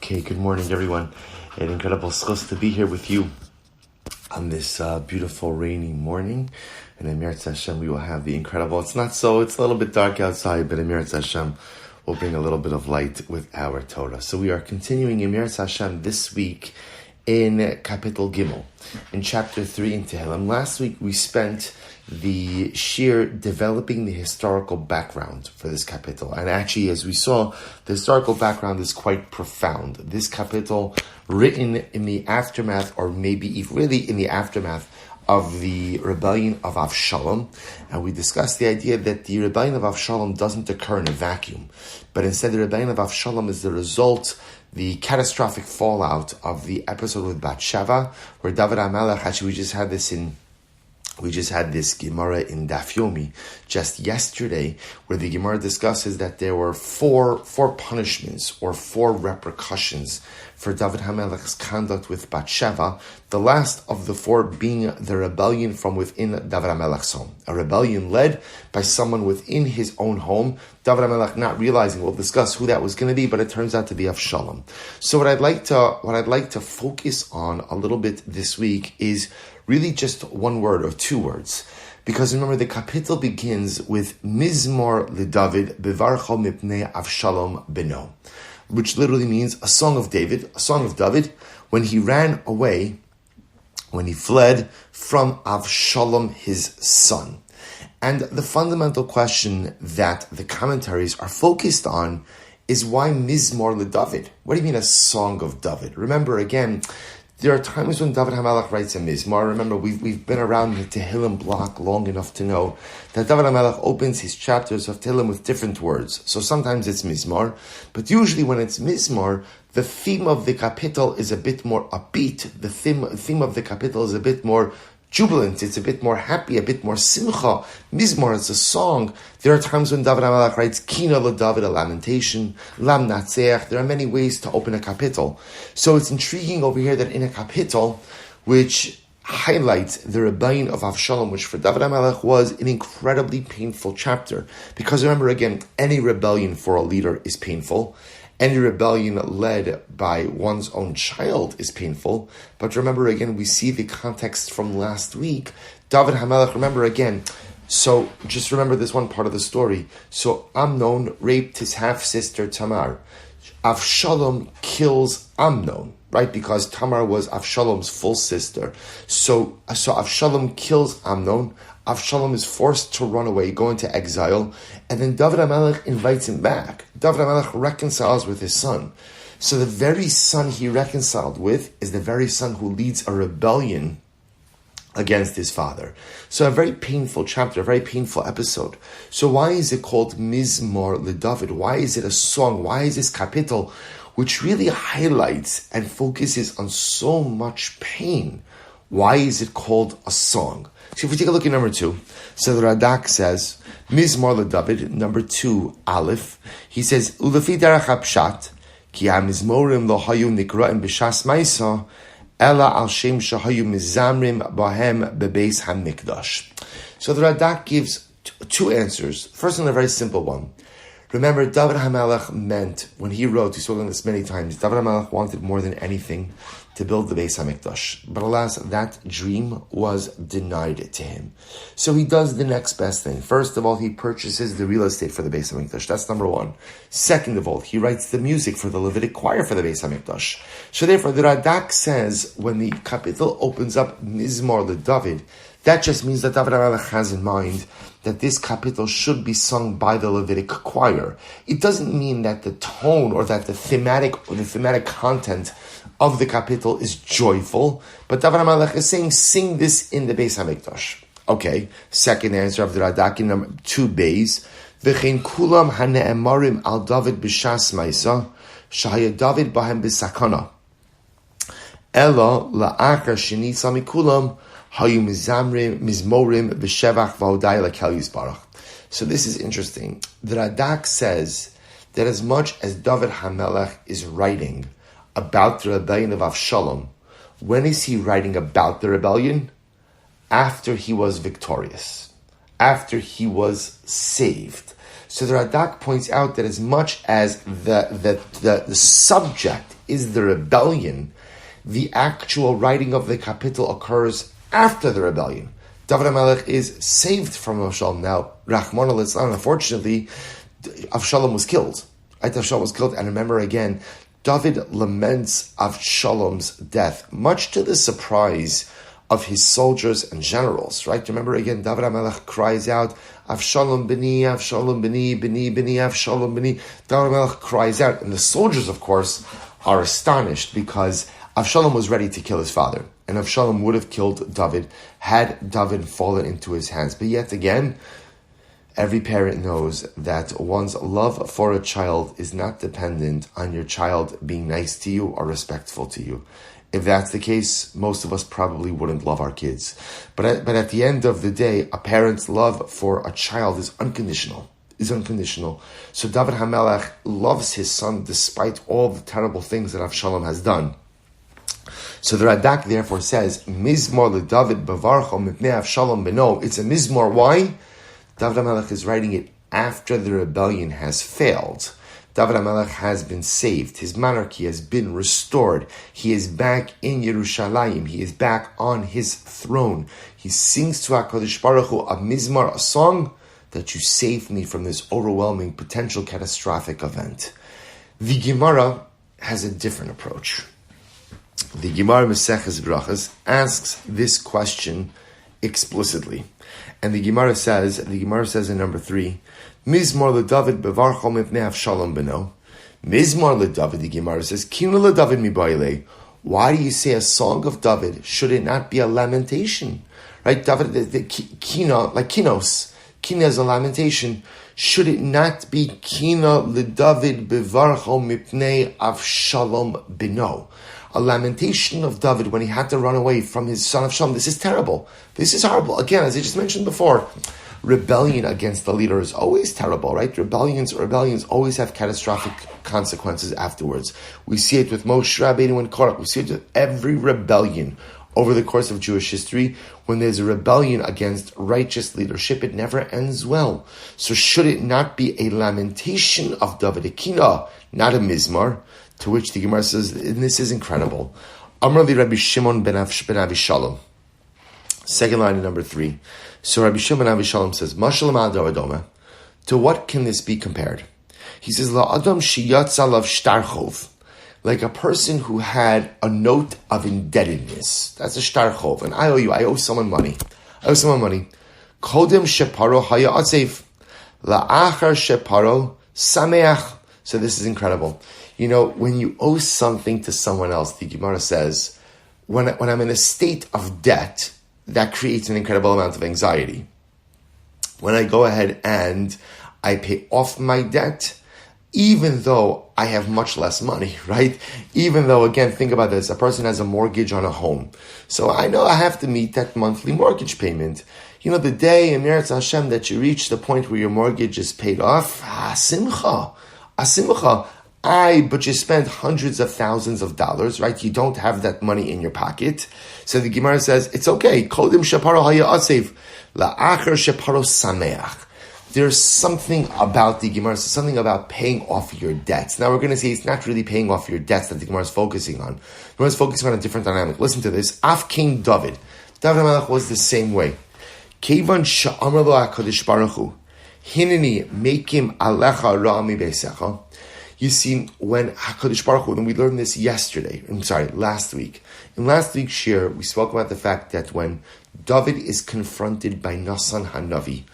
Okay, good morning, everyone. An incredible schus to be here with you on this beautiful rainy morning. And in Eretz Hashem, we will have the incredible. It's a little bit dark outside, but in Eretz Hashem, we'll bring a little bit of light with our Torah. So we are continuing in Eretz Hashem this week in Kapitel Gimel, in chapter 3 in Tehillim. Last week we spent the shir developing the historical background for this kapitel. And actually, as we saw, the historical background is quite profound. This kapitel written in the aftermath, or maybe really in the aftermath, of the rebellion of Avshalom. And we discussed the idea that the rebellion of Avshalom doesn't occur in a vacuum, but instead the rebellion of Avshalom is the result, the catastrophic fallout of the episode with Bathsheba, where David HaMelech, actually we just had this Gemara in Daf Yomi just yesterday, where the Gemara discusses that there were four punishments or four repercussions for David HaMelech's conduct with Bathsheba, the last of the four being the rebellion from within David HaMelech's home. A rebellion led by someone within his own home, David HaMelech not realizing, we'll discuss who that was going to be, but it turns out to be Avshalom. So what I'd like to focus on a little bit this week is really just one word or two words. Because remember, the kapitel begins with Mizmor LeDavid Bevarcho Mipnei Avshalom Beno, which literally means a song of David, when he ran away, when he fled from Avshalom, his son. And the fundamental question that the commentaries are focused on is why Mizmor LeDavid? What do you mean a song of David? Remember, again, there are times when David HaMelech writes a Mizmor. Remember, we've been around the Tehillim block long enough to know that David HaMelech opens his chapters of Tehillim with different words. So sometimes it's Mizmor, but usually when it's Mizmor, the theme of the kapitel is a bit more upbeat. The theme of the kapitel is a bit more jubilant. It's a bit more happy, a bit more simcha. Mizmor is a song. There are times when David HaMelech writes Kina LeDavid, a lamentation, Lam Natzeach. There are many ways to open a kapitel. So it's intriguing over here that in a kapitel which highlights the rebellion of Avshalom, which for David HaMelech was an incredibly painful chapter. Because remember, again, any rebellion for a leader is painful. Any rebellion led by one's own child is painful. But remember, again, we see the context from last week. David HaMelech, remember again, so just remember this one part of the story. So Amnon raped his half-sister Tamar. Avshalom kills Amnon, right? Because Tamar was Avshalom's full sister. So Avshalom kills Amnon. Avshalom is forced to run away, go into exile, and then David HaMelech invites him back. David HaMelech reconciles with his son. So the very son he reconciled with is the very son who leads a rebellion against his father. So a very painful chapter, a very painful episode. So why is it called Mizmor LeDavid? Why is it a song? Why is this kapitel, which really highlights and focuses on so much pain, why is it called a song? So if we take a look at number 2, so the Radak says, Mizmor LeDavid, number 2, Aleph, he says, Ulefi derech hapshat, ki ha-mizmorim lo hayu nikra'im b'shas ma'isa, ela al shem shahayu mizamrim bahem bebeis ha-mikdash. So the Radak gives two answers. First one, a very simple one. Remember, David HaMelech meant, when he wrote, he's spoken this many times, David HaMelech wanted more than anything to build the Beis HaMikdash. But alas, that dream was denied to him. So he does the next best thing. First of all, he purchases the real estate for the Beis HaMikdash. That's number 1. Second of all, he writes the music for the Levitic choir for the Beis HaMikdash. So therefore, the Radak says, when the kapitel opens up Mizmor LeDavid, that just means that David HaMelech has in mind that this kapitel should be sung by the Levitic choir. It doesn't mean that the tone or that the thematic content of the kapitel is joyful, but David HaMelech is saying, sing this in the Beis HaMikdash. Okay, second answer of the Radak in number 2 Beis, V'chein kulam hane'emarim al David b'shas ma'isa, shahaya David bahem b'sakana. Ela la'achar shenitza mikulam, hayu mizamrim, mizmorim, v'shevach v'hodai l'kel yisbarach. So this is interesting. The Radak says that as much as David HaMelech is writing about the rebellion of Avshalom, when is he writing about the rebellion? After he was victorious, after he was saved. So the Radak points out that as much as the subject is the rebellion, the actual writing of the kapitel occurs after the rebellion. David HaMelech is saved from Avshalom. Now, Rahman al-Islam, unfortunately, Avshalom was killed. Right? Avshalom was killed, and remember again, David laments Avshalom's death, much to the surprise of his soldiers and generals. Right? Remember again, David HaMelech cries out, Avshalom b'ni, Avshalom b'ni, b'ni, b'ni, Avshalom b'ni. David HaMelech cries out, and the soldiers, of course, are astonished because Avshalom was ready to kill his father, and Avshalom would have killed David had David fallen into his hands. But yet again, every parent knows that one's love for a child is not dependent on your child being nice to you or respectful to you. If that's the case, most of us probably wouldn't love our kids. But at the end of the day, a parent's love for a child is unconditional. So David HaMelech loves his son despite all the terrible things that Avshalom has done. So the Radak therefore says, Mizmor LeDavid Bavarcho Mipnei Avshalom Beno. It's a Mizmor. Why? David HaMelech is writing it after the rebellion has failed. David HaMelech has been saved. His monarchy has been restored. He is back in Yerushalayim. He is back on his throne. He sings to HaKadosh Baruch Hu a Mizmor, a song that you saved me from this overwhelming, potential catastrophic event. The Gemara has a different approach. The Gemara Maseches Brachas asks this question explicitly. And the Gemara says in number 3, Mizmor LeDavid Bevarcho Mipnei Avshalom Beno. Mizmor LeDavid, the Gemara says, Kino LeDavid Mibaile. Why do you say a song of David? Should it not be a lamentation? Right? David, the kino, like kinos. Kina is a lamentation. Should it not be Kina LeDavid Bevarcho Mipnei Avshalom Beno? A lamentation of David when he had to run away from his son Avshalom. This is terrible. This is horrible. Again, as I just mentioned before, rebellion against the leader is always terrible, right? Rebellions always have catastrophic consequences afterwards. We see it with Moshe Rabbeinu and Korach. We see it with every rebellion over the course of Jewish history. When there's a rebellion against righteous leadership, it never ends well. So should it not be a lamentation of David, a kina, not a mizmar? To which the Gemara says, and this is incredible. Amar li Rabbi Shimon ben Avishalom. Second line in number 3. So Rabbi Shimon ben Avishalom says, Mashal ma'adar adoma. To what can this be compared? He says, La adam shiyatz alav shtarchov. Like a person who had a note of indebtedness. That's a shtarchov. And I owe someone money. Kodem sheparo haya atzev. La'achar sheparo sameach. So this is incredible. You know, when you owe something to someone else, the Gemara says, when I'm in a state of debt, that creates an incredible amount of anxiety. When I go ahead and I pay off my debt, even though I have much less money, right? Even though, again, think about this, a person has a mortgage on a home. So I know I have to meet that monthly mortgage payment. You know, the day in Meretz Hashem that you reach the point where your mortgage is paid off, simcha. But you spent hundreds of thousands of dollars, right? You don't have that money in your pocket. So the Gemara says, it's okay. Kodim sheparo haya asev, la'achar sheparo sameach. There's something about the Gemara, something about paying off your debts. Now we're going to see it's not really paying off your debts that the Gemara is focusing on. The Gemara is focusing on a different dynamic. Listen to this. Af King David. David HaMelech was the same way. Kevan sha'amar lo HaKadosh Baruch Hu, hineni mekim alecha ra mi beisecha. You see, when HaKadosh Baruch Hu, and we learned this last week. In last week's shir, we spoke about the fact that when David is confronted by Nasan Hanavi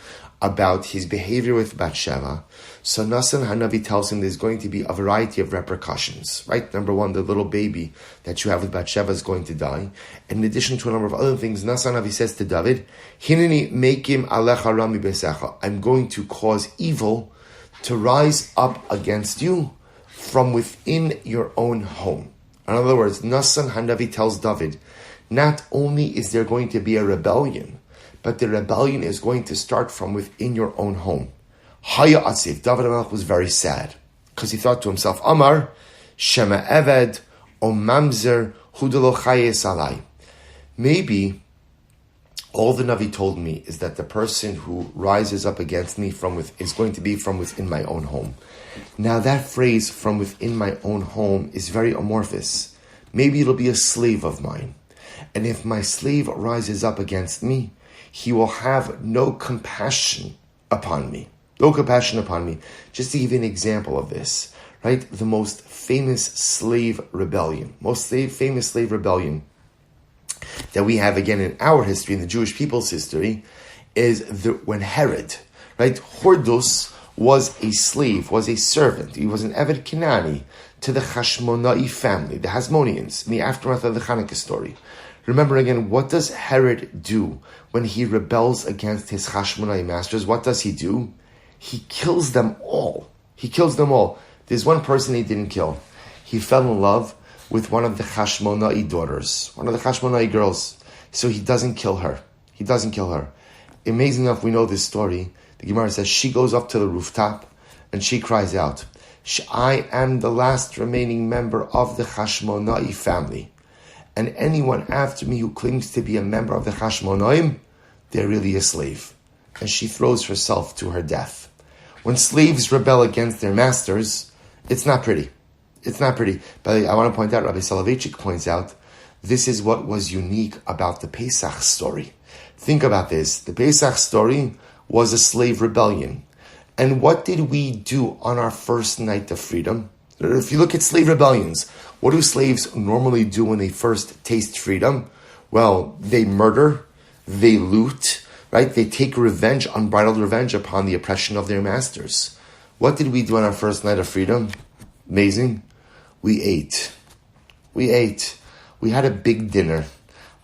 about his behavior with Bathsheba, so Nasan Hanavi tells him there's going to be a variety of repercussions, right? Number one, the little baby that you have with Bathsheba is going to die. And in addition to a number of other things, Nasan Hanavi says to David, Hineni mekim alecha rami besecha. I'm going to cause evil to rise up against you from within your own home. In other words, Nasan Hanavi tells David, not only is there going to be a rebellion, but the rebellion is going to start from within your own home. Haya Atzif, David HaMelech was very sad, because he thought to himself, Amar, Shema Eved, O Mamzer, Hudalo Chayes Alai. Maybe All the Navi told me is that the person who rises up against me is going to be from within my own home. Now that phrase, from within my own home, is very amorphous. Maybe it'll be a slave of mine. And if my slave rises up against me, he will have no compassion upon me. No compassion upon me. Just to give you an example of this, right? The most famous slave rebellion that we have again in our history, in the Jewish people's history, is when Herod, right? Hordus was a slave, was a servant. He was an Eved Kinani to the Hashmonai family, the Hasmoneans, in the aftermath of the Hanukkah story. Remember again, what does Herod do when he rebels against his Hashmonai masters? What does he do? He kills them all. There's one person he didn't kill. He fell in love with one of the Hashmonai daughters, one of the Hashmonai girls. So he doesn't kill her. Amazing enough, we know this story. The Gemara says she goes up to the rooftop and she cries out, I am the last remaining member of the Hashmonai family. And anyone after me who claims to be a member of the Hashmonaim, they're really a slave. And she throws herself to her death. When slaves rebel against their masters, it's not pretty. But I want to point out, Rabbi Soloveitchik points out, this is what was unique about the Pesach story. Think about this. The Pesach story was a slave rebellion. And what did we do on our first night of freedom? If you look at slave rebellions, what do slaves normally do when they first taste freedom? Well, they murder, they loot, right? They take revenge, unbridled revenge upon the oppression of their masters. What did we do on our first night of freedom? Amazing. We ate. We had a big dinner.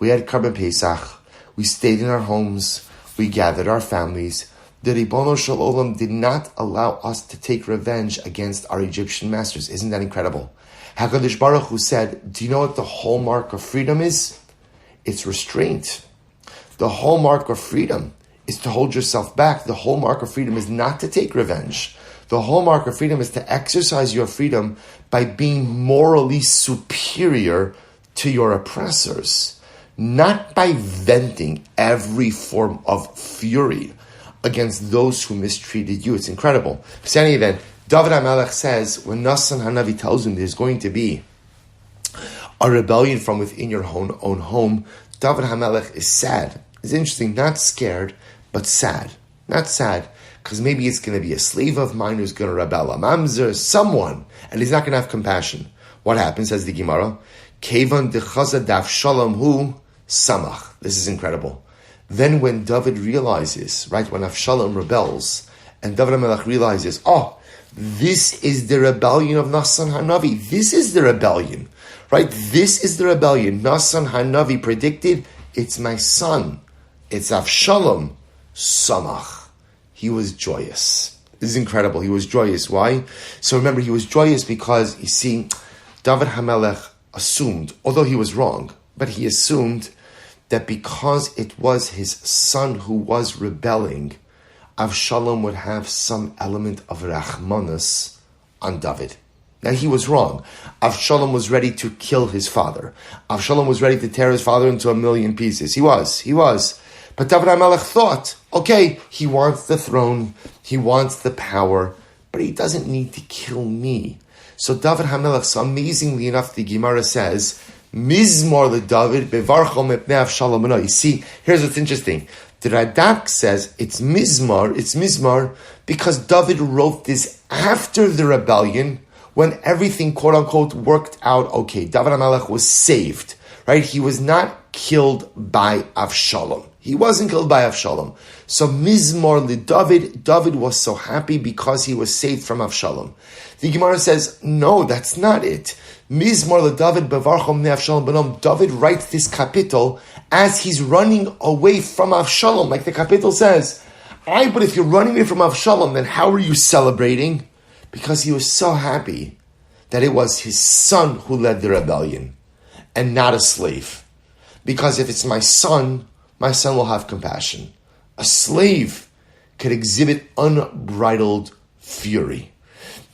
We had Karban Pesach. We stayed in our homes. We gathered our families. The Ribono Shel Olam did not allow us to take revenge against our Egyptian masters. Isn't that incredible? HaKadosh Baruch Hu said, do you know what the hallmark of freedom is? It's restraint. The hallmark of freedom is to hold yourself back. The hallmark of freedom is not to take revenge. The hallmark of freedom is to exercise your freedom by being morally superior to your oppressors, not by venting every form of fury against those who mistreated you. It's incredible. So in any event, David HaMelech says, when Nassan HaNavi tells him there's going to be a rebellion from within your own home, David HaMelech is sad. It's interesting, not scared, but sad. Not sad, because maybe it's going to be a slave of mine who's going to rebel, a mamzer, someone, and he's not going to have compassion. What happens, says the Gemara? Kevan dechaza daf shalom hu samach. This is incredible. Then when David realizes, right, when Avshalom rebels, and David HaMelech realizes, this is the rebellion of Nassan HaNavi. This is the rebellion, right? This is the rebellion. Nassan HaNavi predicted, it's my son. It's Avshalom. Samach. He was joyous. This is incredible. He was joyous. Why? So remember, he was joyous because, you see, David HaMelech assumed, although he was wrong, but he assumed that because it was his son who was rebelling, Avshalom would have some element of Rachmanas on David. Now he was wrong. Avshalom was ready to kill his father. Avshalom was ready to tear his father into a million pieces. He was. But David HaMelech thought, okay, he wants the throne, he wants the power, but he doesn't need to kill me. So David HaMelech, so amazingly enough, the Gemara says, Mizmor leDavid bevarcho mepnei Avshalom. You see, here's what's interesting. The Radak says it's Mizmar because David wrote this after the rebellion, when everything, quote unquote, worked out okay. David HaMelech was saved, right? He was not killed by Avshalom. He wasn't killed by Avshalom. So Mizmor leDavid, David was so happy because he was saved from Avshalom. The Gemara says, no, that's not it. Mizmor leDavid bevarchom ne Avshalom benom. David writes this kapitel as he's running away from Avshalom, like the kapitel says. But if you're running away from Avshalom, then how are you celebrating? Because he was so happy that it was his son who led the rebellion and not a slave. Because if it's my son will have compassion. A slave could exhibit unbridled fury.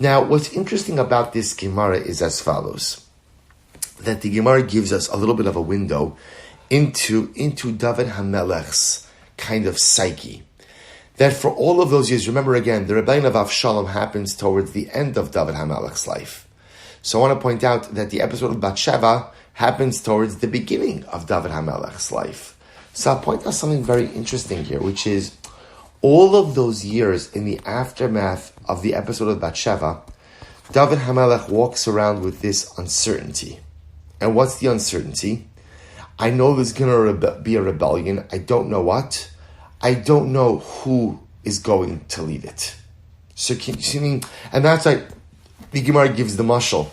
Now, what's interesting about this Gemara is as follows. That the Gemara gives us a little bit of a window into David HaMelech's kind of psyche. That for all of those years, remember again, the rebellion of Avshalom happens towards the end of David HaMelech's life. So I want to point out that the episode of Bathsheba happens towards the beginning of David HaMelech's life. So I'll point out something very interesting here, which is all of those years in the aftermath of the episode of Bathsheba, David HaMelech walks around with this uncertainty. And what's the uncertainty? I know there's going to be a rebellion. I don't know what. I don't know who is going to lead it. So, and that's like the Gemara gives the mashal.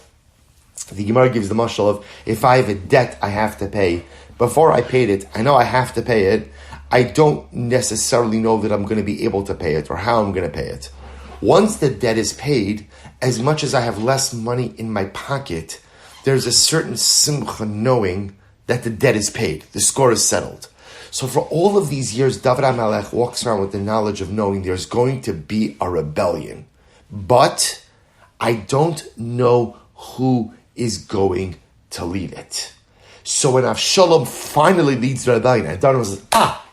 The Gemara gives the mashal of if I have a debt I have to pay, before I paid it, I know I have to pay it. I don't necessarily know that I'm going to be able to pay it or how I'm going to pay it. Once the debt is paid, as much as I have less money in my pocket, there's a certain simcha knowing that the debt is paid. The score is settled. So for all of these years, David HaMelech walks around with the knowledge of knowing there's going to be a rebellion. But I don't know who is going to lead it. So when Avshalom finally leads the rebellion, and David says,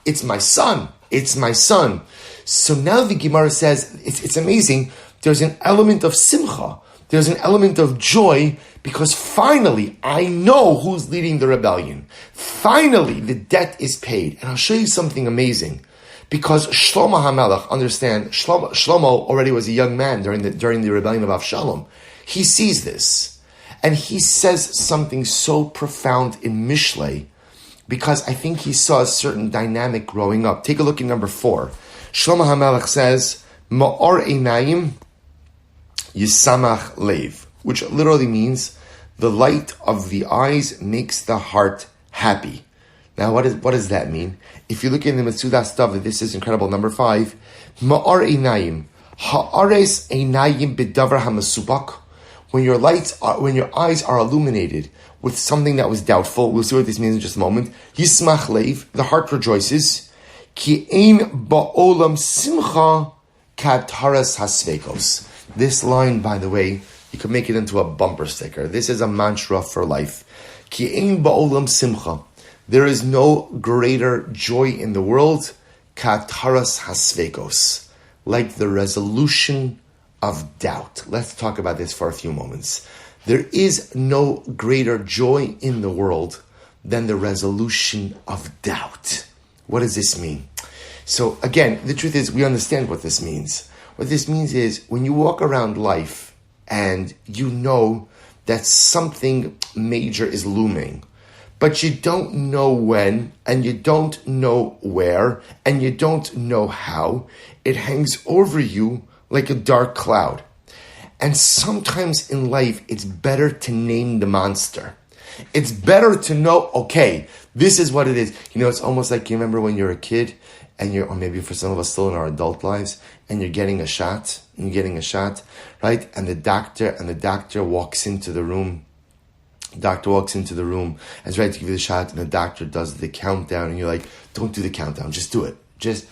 it's my son. It's my son. So now the Gemara says, it's amazing. There's an element of simcha. There's an element of joy because finally I know who's leading the rebellion. Finally, the debt is paid. And I'll show you something amazing. Because Shlomo HaMelech, understand, Shlomo already was a young man during the rebellion of Avshalom. He sees this. And he says something so profound in Mishlei because I think he saw a certain dynamic growing up. Take a look at number 4. Shlomo HaMelech says, Ma'or einayim yisamach lev, which literally means the light of the eyes makes the heart happy. Now, what does that mean? If you look in the Metzudas David, this is incredible. Number 5, Ma'or einayim, ha'ares einayim b'davar hamasubak. When your eyes are illuminated with something that was doubtful, we'll see what this means in just a moment. Yismach lev, the heart rejoices. Ki ein ba'olam simcha kataras hasvekos. This line, by the way, you can make it into a bumper sticker. This is a mantra for life. Ki ein ba'olam simcha. There is no greater joy in the world, kataras hasvekos, like the resolution of doubt. Let's talk about this for a few moments. There is no greater joy in the world than the resolution of doubt. What does this mean? So again, the truth is we understand what this means. What this means is when you walk around life and you know that something major is looming, but you don't know when, and you don't know where, and you don't know how, it hangs over you like a dark cloud. And sometimes in life, it's better to name the monster. It's better to know, okay, this is what it is. You know, it's almost like you remember when you're a kid, and or maybe for some of us still in our adult lives, and you're getting a shot, right? And the doctor walks into the room. Doctor walks into the room and is ready to give you the shot, and the doctor does the countdown, and you're like, don't do the countdown, just do it. Just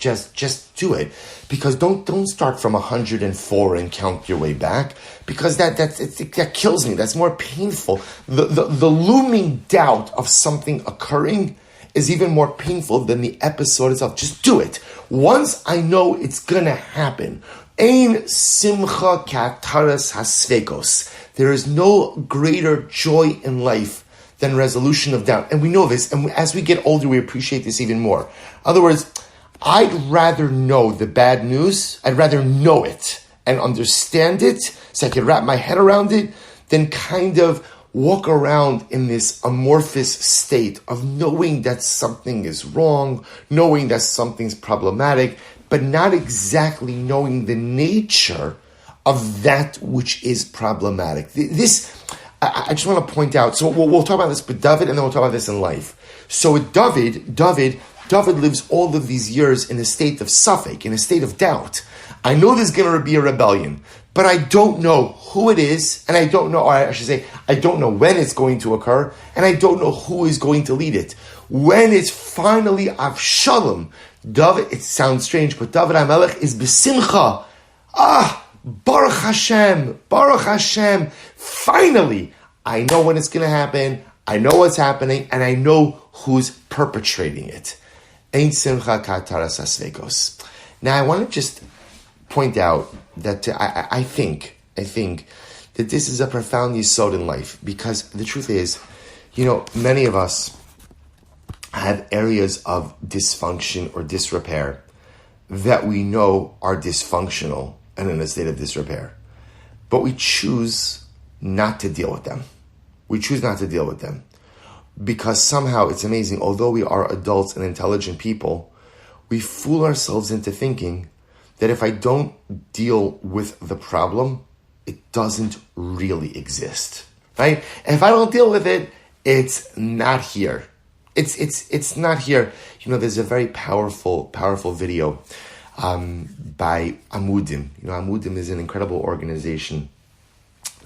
do it, because don't start from 104 and count your way back, because that kills me. That's more painful. The looming doubt of something occurring is even more painful than the episode itself. Just do it. Once I know it's gonna happen, ein simcha kataras hasvekos. There is no greater joy in life than resolution of doubt, and we know this. And as we get older, we appreciate this even more. In other words, I'd rather know the bad news, I'd rather know it and understand it so I can wrap my head around it than kind of walk around in this amorphous state of knowing that something is wrong, knowing that something's problematic, but not exactly knowing the nature of that which is problematic. I just want to point out, so we'll talk about this with David, and then we'll talk about this in life. So with David lives all of these years in a state of suffix, in a state of doubt. I know there's going to be a rebellion, but I don't know who it is, and I don't know, or I should say, I don't know when it's going to occur, and I don't know who is going to lead it. When it's finally Avshalom, David, it sounds strange, but David HaMelech is besimcha. Baruch Hashem, finally, I know when it's going to happen. I know what's happening, and I know who's perpetrating it. Ein simcha kataras asvekos. Now, I want to just point out that I think that this is a profound yesod in life, because the truth is, many of us have areas of dysfunction or disrepair that we know are dysfunctional and in a state of disrepair. But we choose not to deal with them. We choose not to deal with them because somehow it's amazing. Although we are adults and intelligent people, we fool ourselves into thinking that if I don't deal with the problem, it doesn't really exist, right? And if I don't deal with it, it's not here. It's not here. There's a very powerful video by Amudim. Amudim is an incredible organization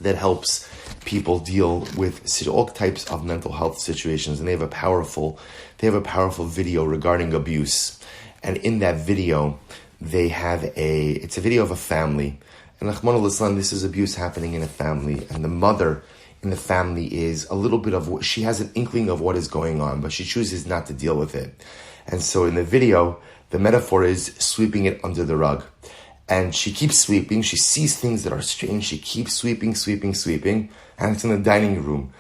that helps people deal with all types of mental health situations, and they have a powerful video regarding abuse. And in that video, it's a video of a family, and Rahman al-Islam, this is abuse happening in a family, and the mother in the family is she has an inkling of what is going on, but she chooses not to deal with it. And so in the video, the metaphor is sweeping it under the rug. And she keeps sweeping. She sees things that are strange. She keeps sweeping. And it's in the dining room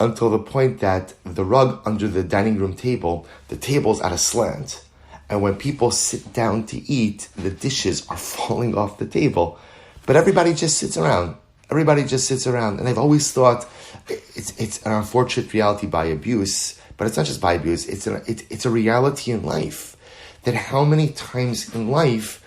until the point that the rug under the dining room table, the table's at a slant. And when people sit down to eat, the dishes are falling off the table. But everybody just sits around. And I've always thought it's an unfortunate reality by abuse, but it's not just by abuse. It's a reality in life, that how many times in life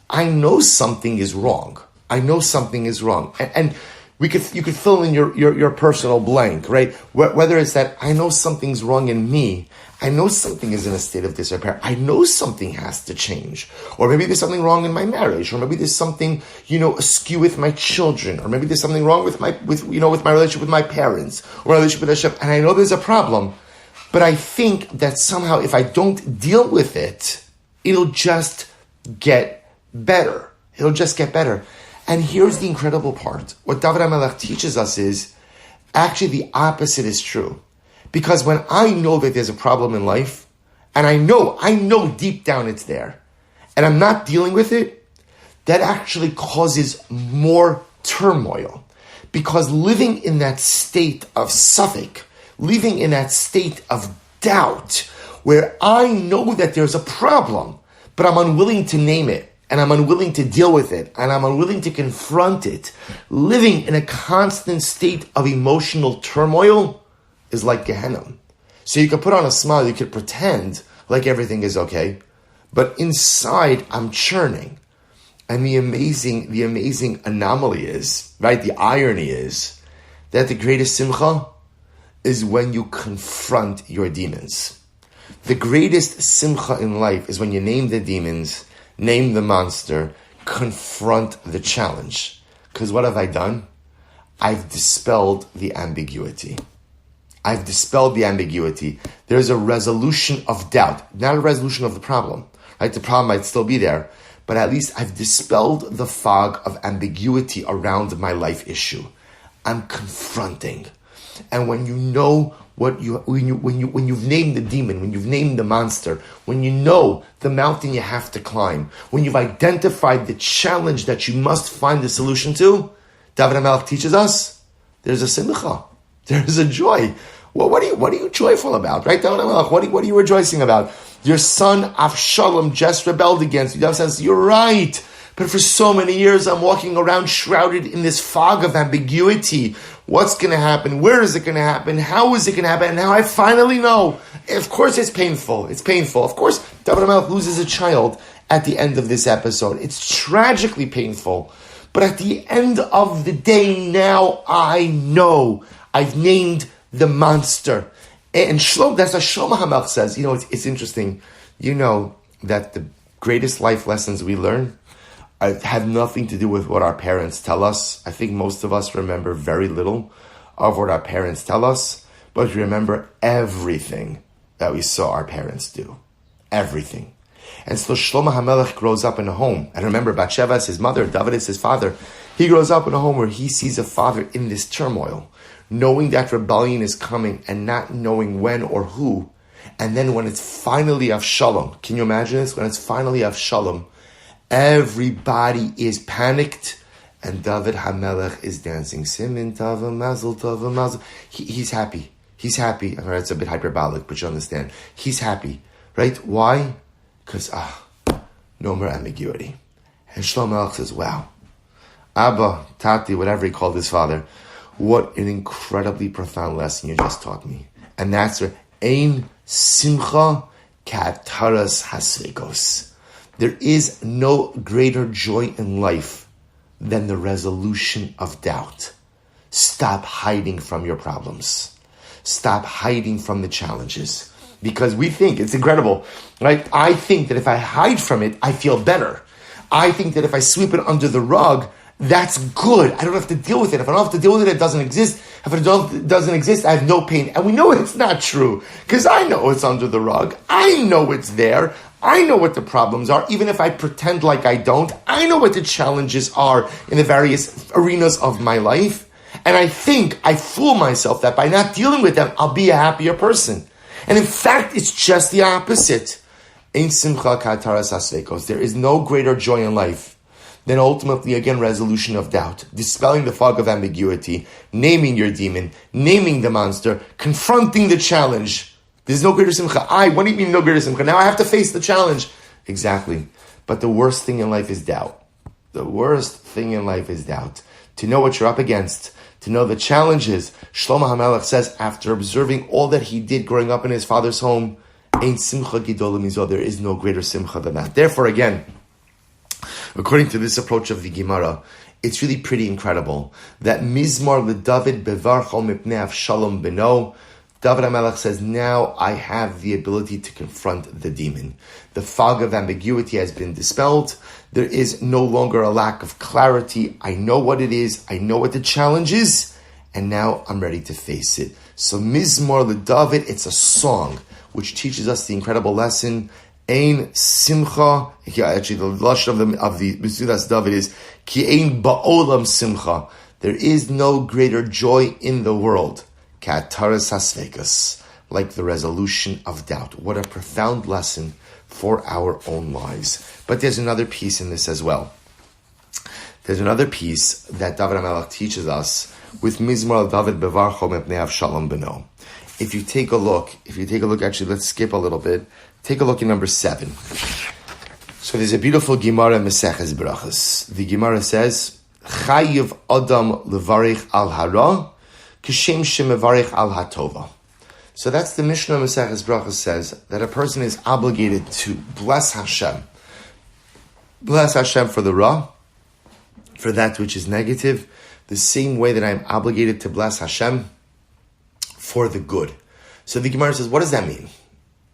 I know something is wrong. And you could fill in your personal blank, right? Whether it's that I know something's wrong in me, I know something is in a state of disrepair, I know something has to change, or maybe there's something wrong in my marriage, or maybe there's something askew with my children, or maybe there's something wrong with my relationship with my parents, or my relationship with Hashem, and I know there's a problem, but I think that somehow if I don't deal with it, it'll just get better. And here's the incredible part. What David HaMelech teaches us is actually the opposite is true. Because when I know that there's a problem in life, and I know deep down it's there, and I'm not dealing with it, that actually causes more turmoil. Because living in that state of suffix, living in that state of doubt, where I know that there's a problem, but I'm unwilling to name it, and I'm unwilling to deal with it, and I'm unwilling to confront it, living in a constant state of emotional turmoil is like Gehenna. So you could put on a smile, you could pretend like everything is okay, but inside I'm churning. And the amazing anomaly is, right, the irony is, that the greatest simcha is when you confront your demons. The greatest simcha in life is when you name the demons, name the monster, confront the challenge. Because what have I done? I've dispelled the ambiguity. There's a resolution of doubt, not a resolution of the problem. Right? The problem might still be there, but at least I've dispelled the fog of ambiguity around my life issue. I'm confronting. And when you know when you've named the demon, when you've named the monster, when you know the mountain you have to climb, when you've identified the challenge that you must find the solution to, David HaMelech teaches us, there's a simcha, there's a joy. Well, what are you joyful about, right, David HaMelech? What are you rejoicing about? Your son Avshalom just rebelled against you. David says, you're right. But for so many years, I'm walking around shrouded in this fog of ambiguity. What's going to happen? Where is it going to happen? How is it going to happen? And now I finally know. Of course, it's painful. Of course, David HaMelech loses a child at the end of this episode. It's tragically painful. But at the end of the day, now I know. I've named the monster. And that's what Shlomo HaMelech says. It's interesting. That the greatest life lessons we learn have nothing to do with what our parents tell us. I think most of us remember very little of what our parents tell us, but we remember everything that we saw our parents do. Everything. And so Shlomo HaMelech grows up in a home. And remember, Bathsheba is his mother, David is his father. He grows up in a home where he sees a father in this turmoil, knowing that rebellion is coming and not knowing when or who. And then when it's finally Avshalom, can you imagine this? When it's finally Avshalom, everybody is panicked, and David HaMelech is dancing. Simin Tava Mazel Tava Mazel. He's happy. He's happy. I know it's a bit hyperbolic, but you understand. He's happy, right? Why? Because no more ambiguity. And Shlomo Melech says, "Wow, Abba, Tati, whatever he called his father, what an incredibly profound lesson you just taught me." And that's where Ein Simcha Kataras Hasvekos. There is no greater joy in life than the resolution of doubt. Stop hiding from your problems. Stop hiding from the challenges. Because we think, it's incredible, right? I think that if I hide from it, I feel better. I think that if I sweep it under the rug, that's good. I don't have to deal with it. If I don't have to deal with it, it doesn't exist. If it doesn't exist, I have no pain. And we know it's not true. Because I know it's under the rug. I know it's there. I know what the problems are. Even if I pretend like I don't, I know what the challenges are in the various arenas of my life. And I think I fool myself that by not dealing with them, I'll be a happier person. And in fact, it's just the opposite. Ein simcha kataras hasvekos. There is no greater joy in life than ultimately, again, resolution of doubt, dispelling the fog of ambiguity, naming your demon, naming the monster, confronting the challenge. There's no greater simcha. What do you mean no greater simcha? Now I have to face the challenge. Exactly. But the worst thing in life is doubt. The worst thing in life is doubt. To know what you're up against, to know the challenges. Shlomo HaMelech says, after observing all that he did growing up in his father's home, Ein simcha gidola mizo. There is no greater simcha than that. Therefore, again, according to this approach of the Gemara, it's really pretty incredible that Mizmor LeDavid bevarcho mipnei Avshalom beno. David HaMelech says, now I have the ability to confront the demon. The fog of ambiguity has been dispelled. There is no longer a lack of clarity. I know what it is. I know what the challenge is. And now I'm ready to face it. So Mizmor LeDavid, it's a song which teaches us the incredible lesson. Ein simcha. Actually, the lashon of the Mesilas David is ki ein ba'olam simcha. There is no greater joy in the world. Kataras hasvekas, like the resolution of doubt. What a profound lesson for our own lives. But there's another piece in this as well. There's another piece that David HaMelech teaches us with Mizmor David bevarcho mepnei Avshalom beno. If you take a look, actually, let's skip a little bit. Take a look at number 7. So there's a beautiful Gemara in Maseches Brachos. The Gemara says, Chayiv Adam levarich al hara, kishem shemevarich al hatova. So that's the Mishnah Maseches Brachos says that a person is obligated to bless Hashem. Bless Hashem for the ra, for that which is negative, the same way that I'm obligated to bless Hashem for the good. So the Gemara says, what does that mean?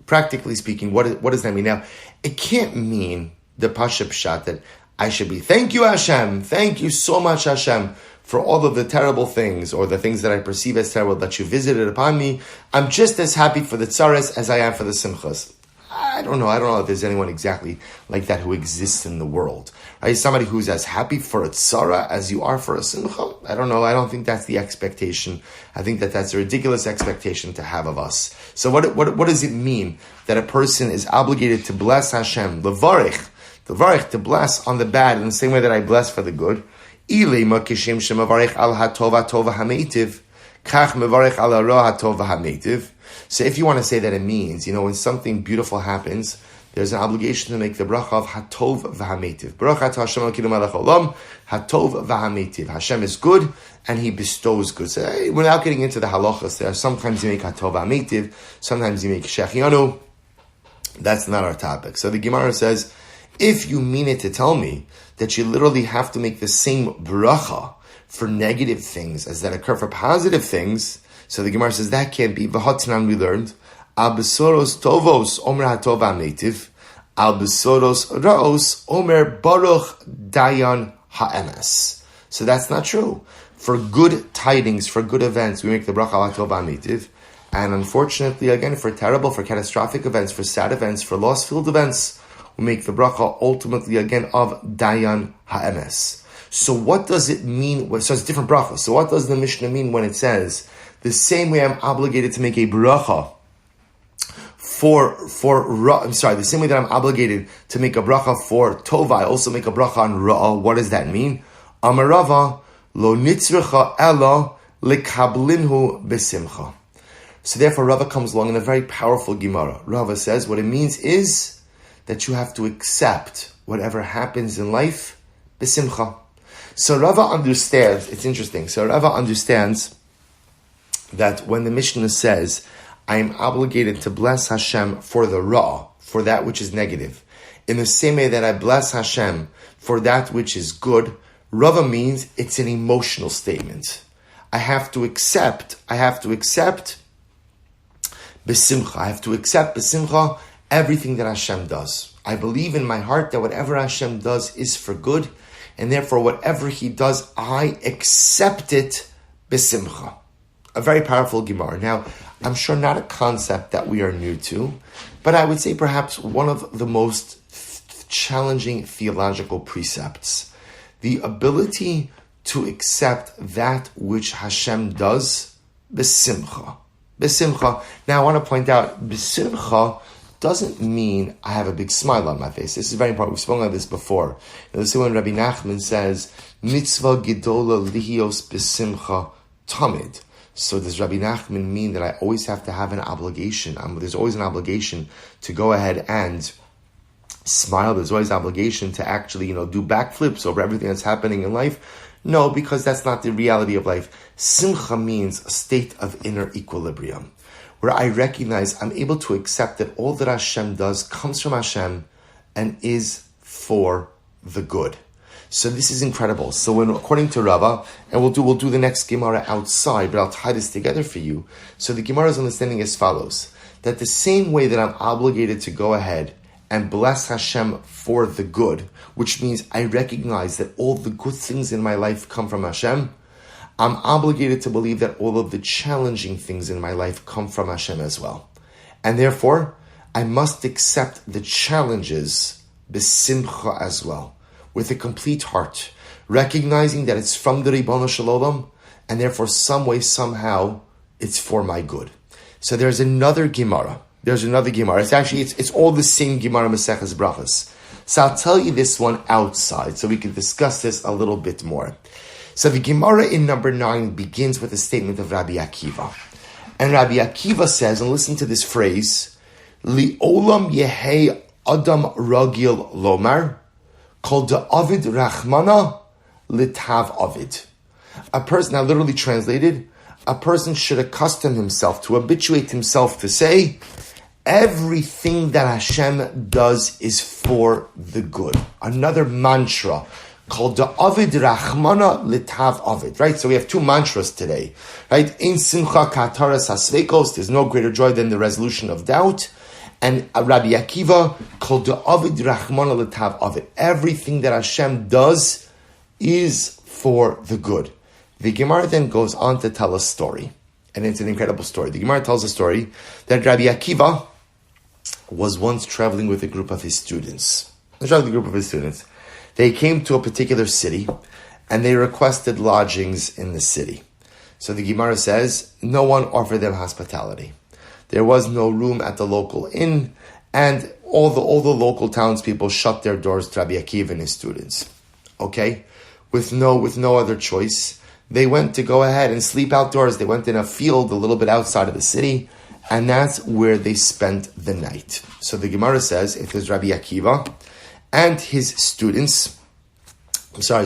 Practically speaking, what does that mean? Now, it can't mean the Pasha Pshat that I should be, thank you Hashem, thank you so much Hashem for all of the terrible things or the things that I perceive as terrible that you visited upon me. I'm just as happy for the tzaras as I am for the simchas. I don't know if there's anyone exactly like that who exists in the world. Right? Somebody who's as happy for a tzara as you are for a simcha. I don't know. I don't think that's the expectation. I think that that's a ridiculous expectation to have of us. So what does it mean that a person is obligated to bless Hashem, levarich, to bless on the bad in the same way that I bless for the good? Ilema kishem shemavarich al hatova tova hametiv, kach mevarich al hara hatova hametiv. So if you want to say that it means, when something beautiful happens, there's an obligation to make the bracha of hatov v'hametiv. Bracha to Hashem Elokeinu melech haolam, hatov v'hametiv. Hashem is good, and He bestows good. So without getting into the halachas, there are sometimes you make hatov v'hametiv, sometimes you make shechianu. That's not our topic. So the Gemara says, if you mean it to tell me that you literally have to make the same bracha for negative things as that occur for positive things, so the Gemara says that can't be. V'hotzanan we learned, al besoros tovos omer hatov ha'metiv, al besoros raos omer baruch dayan ha'emes. So that's not true. For good tidings, for good events, we make the bracha al hatov ha'metiv, and unfortunately, again, for catastrophic events, for sad events, for loss-filled events, we make the bracha ultimately again of dayan ha'emes. So what does it mean? So it's different bracha. So what does the Mishnah mean when it says, the same way I'm obligated to make a bracha the same way that I'm obligated to make a bracha for tova, I also make a bracha on ra'ah. What does that mean? Amarava lo nitzrecha ella lekablinhu besimcha. So therefore Rava comes along in a very powerful Gemara. Rava says what it means is that you have to accept whatever happens in life besimcha. So Rava understands, it's interesting, so Rava understands that when the Mishnah says, I am obligated to bless Hashem for the ra, for that which is negative, in the same way that I bless Hashem for that which is good, Rava means it's an emotional statement. I have to accept besimcha. I have to accept besimcha everything that Hashem does. I believe in my heart that whatever Hashem does is for good, and therefore whatever He does, I accept it besimcha. A very powerful Gemara. Now, I'm sure not a concept that we are new to, but I would say perhaps one of the most challenging theological precepts. The ability to accept that which Hashem does, besimcha. Besimcha. Now, I want to point out, besimcha doesn't mean I have a big smile on my face. This is very important. We've spoken about this before. This is when Rabbi Nachman says, mitzvah gedola lihios besimcha tamid. So does Rabbi Nachman mean that I always have to have an obligation? There's always an obligation to go ahead and smile. There's always an obligation to actually, do backflips over everything that's happening in life. No, because that's not the reality of life. Simcha means a state of inner equilibrium, where I recognize I'm able to accept that all that Hashem does comes from Hashem and is for the good. So this is incredible. So when, according to Rava, and we'll do the next Gemara outside, but I'll tie this together for you. So the Gemara's understanding as follows, that the same way that I'm obligated to go ahead and bless Hashem for the good, which means I recognize that all the good things in my life come from Hashem, I'm obligated to believe that all of the challenging things in my life come from Hashem as well. And therefore, I must accept the challenges besimcha as well, with a complete heart, recognizing that it's from the Ribono Shel Olam, and therefore some way, somehow, it's for my good. So there's another Gemara. It's all the same Gemara Maseches Brachos. So I'll tell you this one outside, so we can discuss this a little bit more. So the Gemara in number 9 begins with a statement of Rabbi Akiva. And Rabbi Akiva says, and listen to this phrase, Li olam yehei adam ragil lomar, called the Avid Rachmana Litav Avid. A person, now literally translated, a person should accustom himself, to habituate himself to say, everything that Hashem does is for the good. Another mantra called the Avid Rachmana Litav Avid, right? So we have two mantras today, right? In Simcha Kataras Hasveikos, there's no greater joy than the resolution of doubt. And Rabbi Akiva called the Avid Rachmana Litav Avid. Everything that Hashem does is for the good. The Gemara then goes on to tell a story. And it's an incredible story. The Gemara tells a story that Rabbi Akiva was once traveling with a group of his students. They came to a particular city and they requested lodgings in the city. So the Gemara says, no one offered them hospitality. There was no room at the local inn, and all the local townspeople shut their doors to Rabbi Akiva and his students. Okay? With no other choice, they went to go ahead and sleep outdoors. They went in a field a little bit outside of the city, and that's where they spent the night. So the Gemara says, if there's Rabbi Akiva and his students, so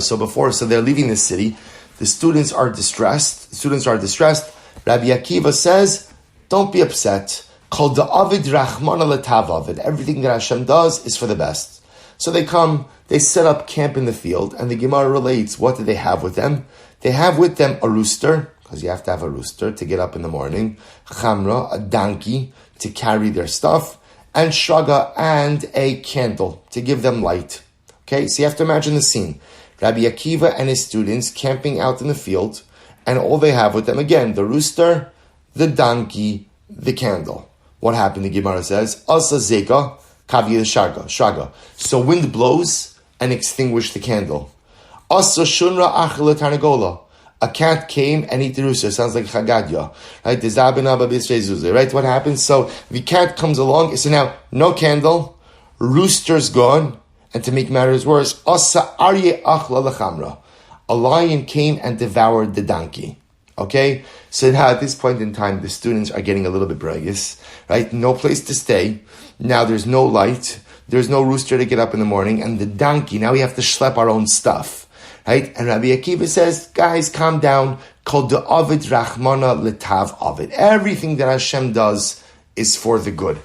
they're leaving the city, the students are distressed. Rabbi Akiva says, don't be upset. Called the Avid Rachmana Litav Avid. Everything that Hashem does is for the best. So they come, they set up camp in the field, and the Gemara relates, what do they have with them? They have with them a rooster, because you have to have a rooster to get up in the morning, chamra, a donkey, to carry their stuff, and shraga, and a candle, to give them light. Okay, so you have to imagine the scene. Rabbi Akiva and his students camping out in the field, and all they have with them, again, the rooster, the donkey, the candle. What happened, the Gemara says? Asa zeka, kavi shraga. So wind blows and extinguish the candle. Asa shunra achla tarnagola. A cat came and ate the rooster. Sounds like Chagadya. Right? Right? What happens? So the cat comes along. So now, no candle. Rooster's gone. And to make matters worse, Asa arye achla lechamra. A lion came and devoured the donkey. Okay? So now at this point in time, the students are getting a little bit braggis. Right? No place to stay. Now there's no light. There's no rooster to get up in the morning. And the donkey, now we have to schlep our own stuff. Right? And Rabbi Akiva says, guys, calm down. Called the Ovid Rachmana Letav Ovid. Everything that Hashem does is for the good.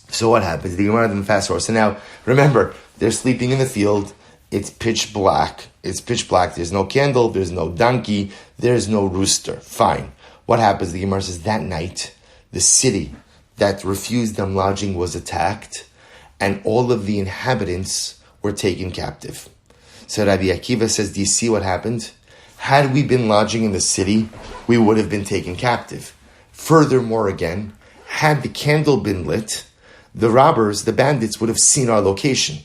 So what happens? The Gemara then fast forward. So now, remember, they're sleeping in the field. It's pitch black. There's no candle. There's no donkey. There's no rooster. Fine. What happens? The Gemara says, that night, the city that refused them lodging was attacked, and all of the inhabitants were taken captive. So Rabbi Akiva says, do you see what happened? Had we been lodging in the city, we would have been taken captive. Furthermore again, had the candle been lit, the robbers, the bandits, would have seen our location.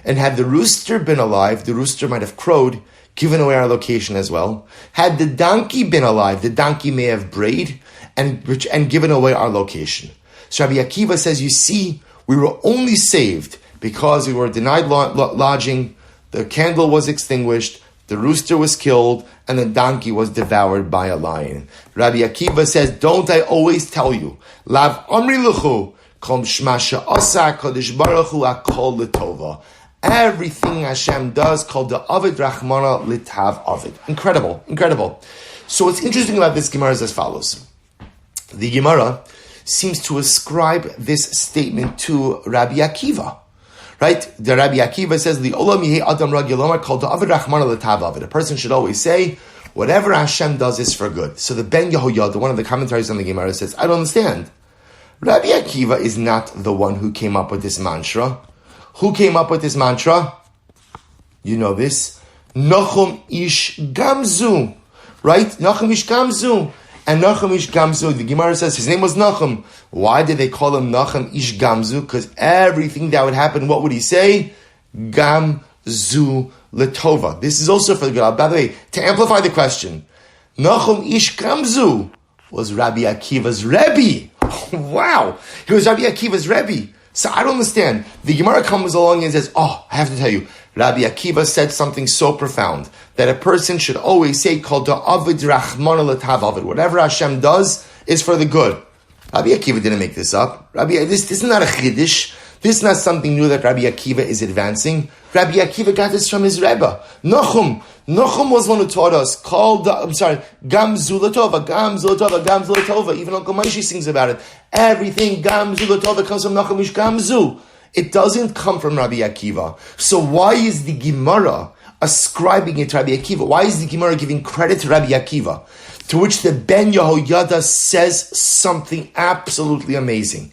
And had the rooster been alive, the rooster might have crowed, given away our location as well. Had the donkey been alive, the donkey may have brayed and given away our location. So Rabbi Akiva says, you see, we were only saved because we were denied lodging. The candle was extinguished, the rooster was killed, and the donkey was devoured by a lion. Rabbi Akiva says, don't I always tell you, Lav Amri Luchu, Kom Shmasha Asa Kodesh Baruch Hu Akol L'Tova. Everything Hashem does called the Ovid Rachmana Litav Ovid. Incredible. So what's interesting about this Gemara is as follows. The Gemara seems to ascribe this statement to Rabbi Akiva. Right? The Rabbi Akiva says, "The Olam Yehi Adam Ragilomar called the Avid Rachmana Letav Avid." A person should always say, whatever Hashem does is for good. So the Ben Yehoyada, one of the commentaries on the Gemara, says, I don't understand. Rabbi Akiva is not the one who came up with this mantra. Who came up with this mantra? You know this. Nachum Ish Gamzu. Right? Nachum Ish Gamzu. And Nachum Ish Gamzu, the Gemara says his name was Nachum. Why did they call him Nachum Ish Gamzu? Because everything that would happen, what would he say? Gamzu Letova. This is also for the good. By the way, to amplify the question, Nachum Ish Gamzu was Rabbi Akiva's Rebbe. Wow. He was Rabbi Akiva's Rebbe. So I don't understand. The Gemara comes along and says, I have to tell you, Rabbi Akiva said something so profound that a person should always say, called the Avid Rachmana Letav Avid. Whatever Hashem does is for the good. Rabbi Akiva didn't make this up. This is not a chiddush. This is not something new that Rabbi Akiva is advancing. Rabbi Akiva got this from his Rebbe. Nachum was one who taught us, Gamzu Latova. Even Uncle Moshe sings about it. Everything Gamzu Latova comes from Nachum Ish Gamzu. It doesn't come from Rabbi Akiva. So why is the Gemara ascribing it to Rabbi Akiva? Why is the Gemara giving credit to Rabbi Akiva? To which the Ben Yehoyada says something absolutely amazing.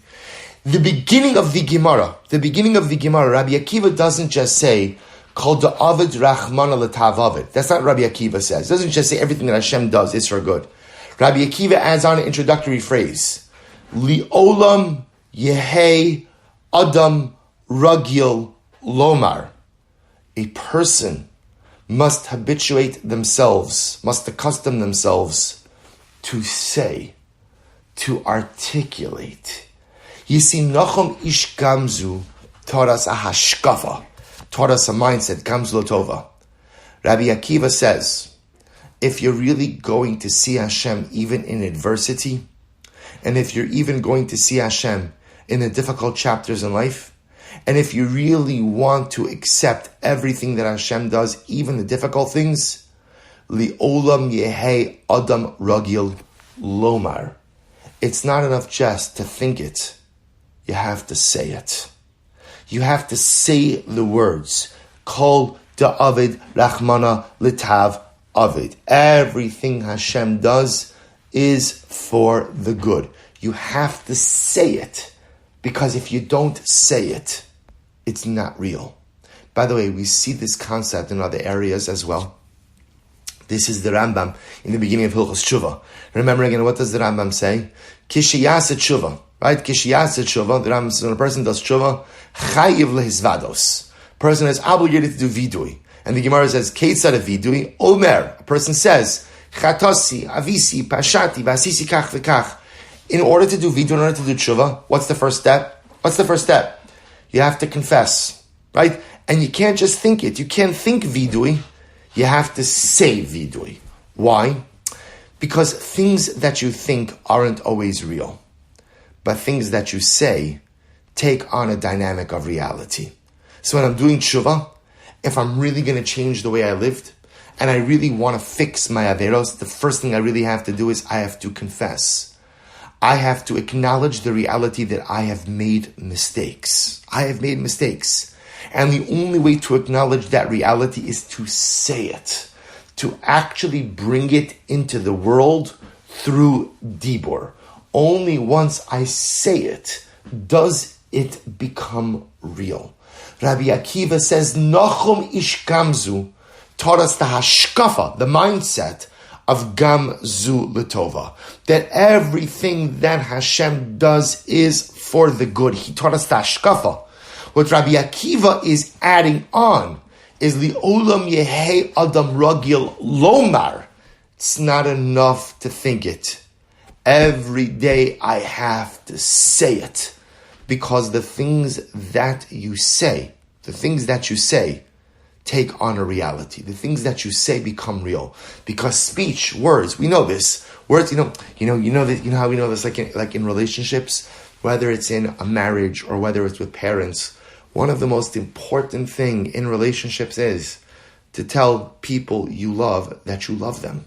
The beginning of the Gemara, Rabbi Akiva doesn't just say, called the Avid Rachmana Letav Avid. That's not what Rabbi Akiva says. It doesn't just say everything that Hashem does is for good. Rabbi Akiva adds on an introductory phrase, Li'olam Yehei Adam Ragil Lomar. A person must accustom themselves to say, to articulate. You see, Nachum Ish Gamzu taught us a hashkafa, taught us a mindset, Gamzu Latova. Rabbi Akiva says, if you're really going to see Hashem even in adversity, and if you're even going to see Hashem in the difficult chapters in life, and if you really want to accept everything that Hashem does, even the difficult things, Li'olam Yehei Adam Ragil Lomar. It's not enough just to think it. You have to say it. You have to say the words. Kol Da'avid Rachmana Litav Avid. Everything Hashem does is for the good. You have to say it. Because if you don't say it, it's not real. By the way, we see this concept in other areas as well. This is the Rambam in the beginning of Hilchos Tshuva. Remember again, what does the Rambam say? Kishiyasa Tshuva. Right? Kishiyasa Tshuva. When a person does Tshuva, chayiv lehizvados. Person is obligated to do vidui. And the Gemara says, Ketzad vidui omer. A person says, Chatasi, avisi, pashati, vasisi kach v'kach. In order to do vidui, in order to do tshuva, what's the first step? You have to confess, right? And you can't just think it. You can't think vidui. You have to say vidui. Why? Because things that you think aren't always real. But things that you say take on a dynamic of reality. So when I'm doing tshuva, if I'm really going to change the way I lived, and I really want to fix my averos, the first thing I really have to do is I have to confess. I have to acknowledge the reality that I have made mistakes. I have made mistakes. And the only way to acknowledge that reality is to say it, to actually bring it into the world through dibur. Only once I say it does it become real. Rabbi Akiva says, Nachum ish gamzu taught us the hashkafa, the mindset of gamzu letova, that everything that Hashem does is for the good. He taught us the hashkafa. What Rabbi Akiva is adding on is li'olam yehei adam ragil lomar. It's not enough to think it. Every day I have to say it. Because the things that you say take on a reality. The things that you say become real. Because speech, words, we know this. Words, you know how we know this, like in relationships, whether it's in a marriage or whether it's with parents. One of the most important thing in relationships is to tell people you love that you love them.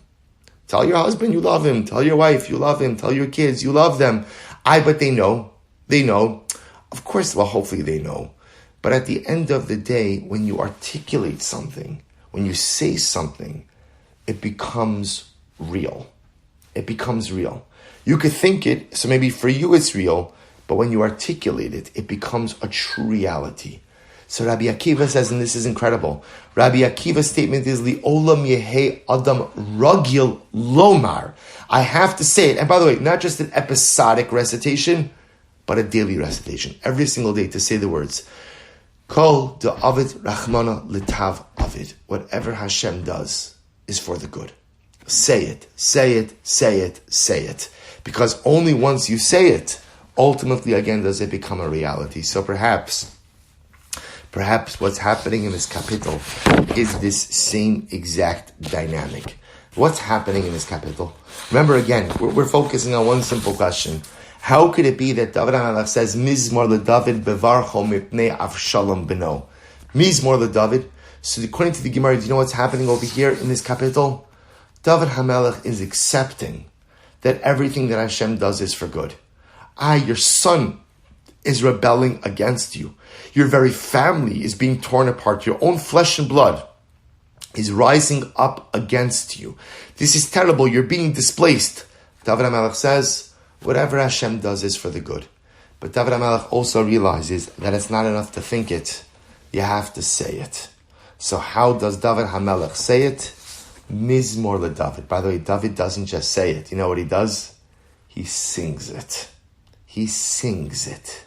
Tell your husband you love him. Tell your wife you love him. Tell your kids you love them. But they know. They know. Of course, well, hopefully they know. But at the end of the day, when you articulate something, when you say something, it becomes real. It becomes real. You could think it, so maybe for you it's real, but when you articulate it, it becomes a true reality. So Rabbi Akiva says, and this is incredible, Rabbi Akiva's statement is, Li'olam yehei adam ragil lomar. I have to say it. And by the way, not just an episodic recitation, but a daily recitation. Every single day to say the words, Kol da'avid rachmana litav avid. Whatever Hashem does is for the good. Say it, say it, say it, say it. Because only once you say it, ultimately again does it become a reality. So perhaps what's happening in this kapitel is this same exact dynamic. What's happening in this kapitel? Remember again, we're focusing on one simple question. How could it be that David HaMelech says, Mizmor leDavid bevarcho mipnei Avshalom beno? Mizmor leDavid. So according to the Gemara, do you know what's happening over here in this kapitel? David HaMelech is accepting that everything that Hashem does is for good. Your son is rebelling against you. Your very family is being torn apart. Your own flesh and blood is rising up against you. This is terrible. You're being displaced. David HaMelech says, whatever Hashem does is for the good. But David HaMelech also realizes that it's not enough to think it. You have to say it. So how does David HaMelech say it? Mizmor leDavid. By the way, David doesn't just say it. You know what he does? He sings it. He sings it.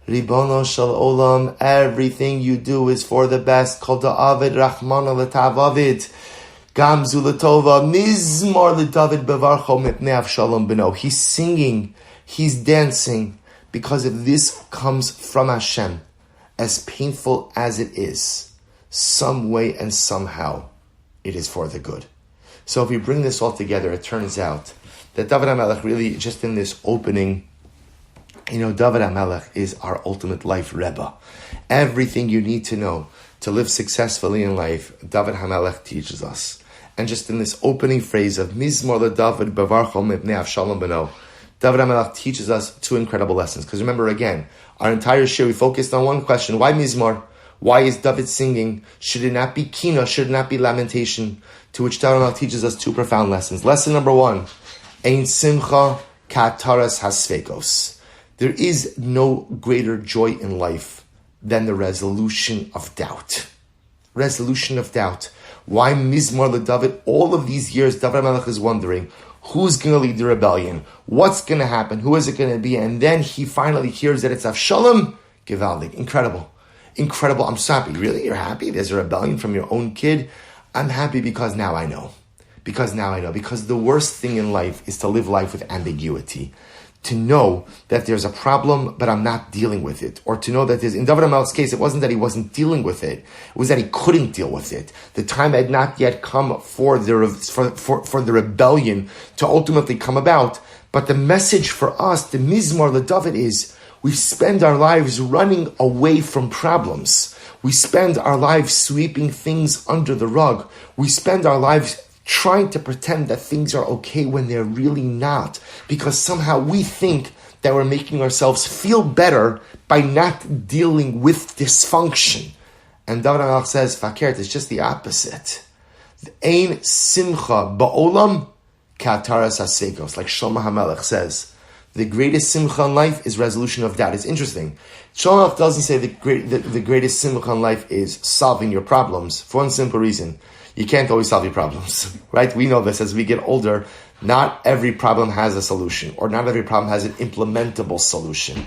Ribono shel olam, everything you do is for the best. Kol da'avid rachmana letav avid. Gamzu letova, mizmor leDavid bevarcho mipnei Avshalom beno. He's singing, he's dancing, because if this comes from Hashem, as painful as it is, some way and somehow, it is for the good. So if we bring this all together, it turns out that David HaMelech really, just in this opening, David HaMelech is our ultimate life Rebbe. Everything you need to know to live successfully in life, David HaMelech teaches us. And just in this opening phrase of Mizmor leDavid bevarcho mipnei Avshalom beno, David HaMelech teaches us two incredible lessons. Because remember again, our entire shir, we focused on one question. Why Mizmor? Why is David singing? Should it not be kina? Should it not be lamentation? To which David HaMelech teaches us two profound lessons. Lesson number one, Ein simcha ka'ataras hasfekos. There is no greater joy in life than the resolution of doubt. Resolution of doubt. Why Mizmor leDavid? All of these years, David HaMelech is wondering, who's going to lead the rebellion? What's going to happen? Who is it going to be? And then he finally hears that it's Avshalom. Givaldik. Incredible. incredible, I'm so happy. Really? You're happy? There's a rebellion from your own kid? I'm happy because now I know. Because the worst thing in life is to live life with ambiguity. To know that there's a problem, but I'm not dealing with it. Or to know that in David HaMelech's case, it wasn't that he wasn't dealing with it. It was that he couldn't deal with it. The time had not yet come for the rebellion to ultimately come about. But the message for us, the Mizmor LeDavid, is we spend our lives running away from problems. We spend our lives sweeping things under the rug. We spend our lives trying to pretend that things are okay when they're really not, because somehow we think that we're making ourselves feel better by not dealing with dysfunction. And David HaMelech says, Fakert, it's just the opposite. Ein simcha ba'olam ka'ataras hasekos. Like Shlomo HaMelech says, the greatest simcha in life is resolution of doubt. It's interesting. Shlomo HaMelech doesn't say the greatest simcha in life is solving your problems, for one simple reason. You can't always solve your problems, right? We know this as we get older. Not every problem has a solution, or not every problem has an implementable solution.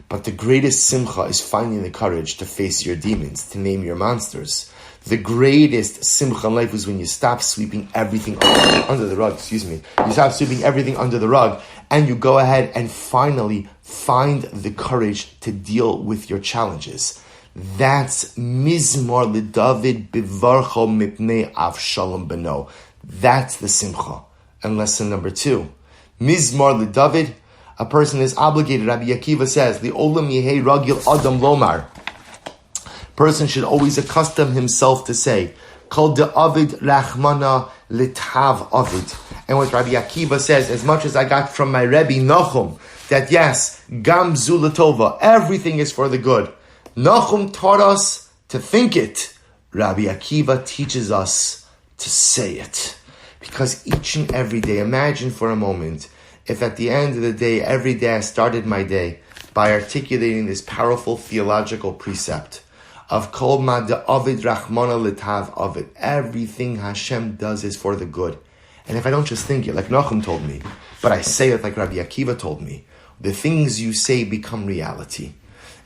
But the greatest simcha is finding the courage to face your demons, to name your monsters. The greatest simcha in life is when you stop sweeping everything under the rug, You stop sweeping everything under the rug, and you go ahead and finally find the courage to deal with your challenges. That's Mizmor LeDavid Bivarcho Mipnei Avshalom Beno. That's the simcha. And lesson number 2. Mizmor LeDavid, a person is obligated, Rabbi Akiva says, Li'olam Yehei Ragil Adam Lomar. Person should always accustom himself to say, Kol de'avid Rachmana Litav Avid. And what Rabbi Akiva says, as much as I got from my Rebbe Nachum, that yes, Gam Zulatova, everything is for the good. Nachum taught us to think it. Rabbi Akiva teaches us to say it. Because each and every day, imagine for a moment, if at the end of the day, every day I started my day by articulating this powerful theological precept of Kol ma de'avid Rachmana Litav Avid. Everything Hashem does is for the good. And if I don't just think it like Nachum told me, but I say it like Rabbi Akiva told me, the things you say become reality.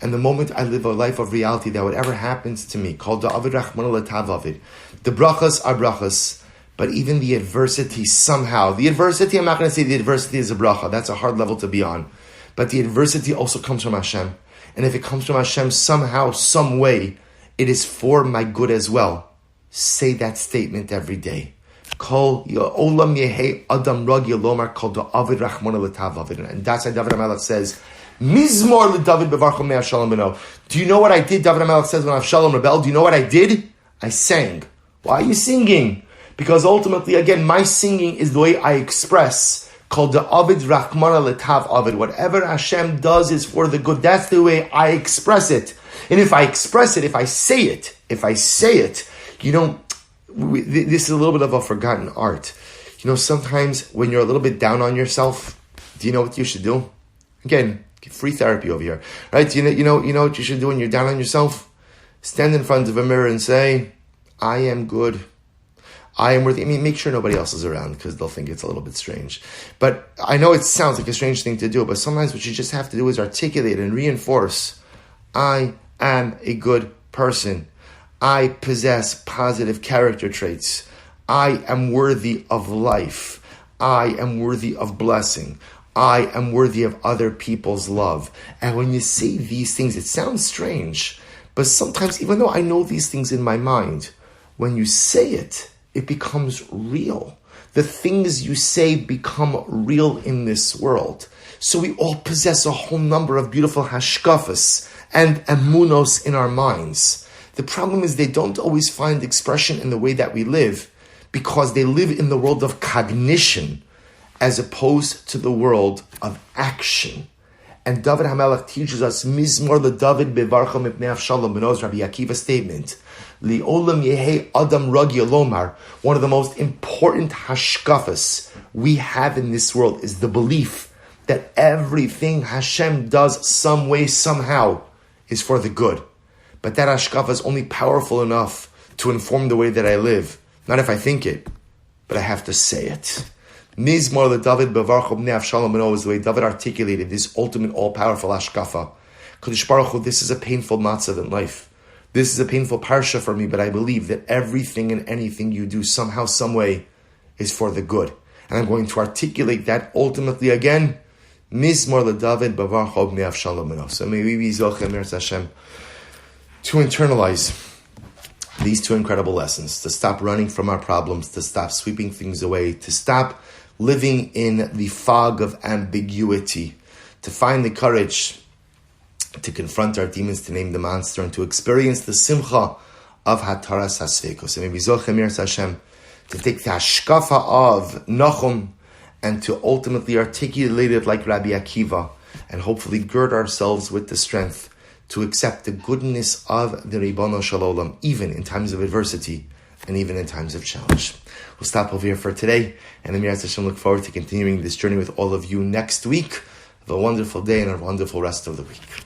And the moment I live a life of reality, that whatever happens to me, called the Avid Rachmana Letav Avid, the brachas are brachas, but even the adversity somehow, I'm not going to say the adversity is a bracha, that's a hard level to be on, but the adversity also comes from Hashem. And if it comes from Hashem somehow, some way, it is for my good as well. Say that statement every day. Kol olam yehei adam ragil lomar kol the Avid Rachmana Letav Avid. And that's why David HaMelech says, Mizmor LeDavid Bevarcho Mei Avshalom Beno. Do you know what I did? David HaMelech says when Avshalom rebelled. Do you know what I did? I sang. Why are you singing? Because ultimately, again, my singing is the way I express. Called the Avid Rachmana Letav Avid. Whatever Hashem does is for the good. That's the way I express it. And if I express it, if I say it, this is a little bit of a forgotten art. Sometimes when you're a little bit down on yourself, do you know what you should do? Again, free therapy over here, right? You know what you should do when you're down on yourself? Stand in front of a mirror and say, I am good. I am worthy. Make sure nobody else is around because they'll think it's a little bit strange. But I know it sounds like a strange thing to do, but sometimes what you just have to do is articulate and reinforce, I am a good person. I possess positive character traits. I am worthy of life. I am worthy of blessing. I am worthy of other people's love. And when you say these things, it sounds strange, but sometimes, even though I know these things in my mind, when you say it, it becomes real. The things you say become real in this world. So we all possess a whole number of beautiful hashkafas and emunos in our minds. The problem is they don't always find expression in the way that we live, because they live in the world of cognition as opposed to the world of action. And David HaMelech teaches us, Mizmor LeDavid Bevarcho Mipnei Avshalom Beno, Rabbi Akiva's statement, Li'olam Yehei Adam Ragil Lomar. One of the most important hashkafas we have in this world is the belief that everything Hashem does some way, somehow, is for the good. But that hashkafa is only powerful enough to inform the way that I live. Not if I think it, but I have to say it. Mizmor LeDavid Bevarcho Mipnei Avshalom Beno is the way David articulated this ultimate all-powerful hashkafa. Kadosh Baruch Hu, this is a painful matzav in life. This is a painful parsha for me, but I believe that everything and anything you do somehow, some way, is for the good. And I'm going to articulate that ultimately again. Mizmor LeDavid Bavar Chob Me'av Shalom Eno. So may we be Zochem Eretz Hashem to internalize these two incredible lessons, to stop running from our problems, to stop sweeping things away, to stop living in the fog of ambiguity, to find the courage to confront our demons, to name the monster, and to experience the simcha of Hataras HaSveikos. So maybe Zochem Eretz Hashem to take the hashkafa of Nachum and to ultimately articulate it like Rabbi Akiva, and hopefully gird ourselves with the strength to accept the goodness of the Ribono Shel Olam, even in times of adversity and even in times of challenge. We'll stop over here for today, and Amir Hashem look forward to continuing this journey with all of you next week. Have a wonderful day and a wonderful rest of the week.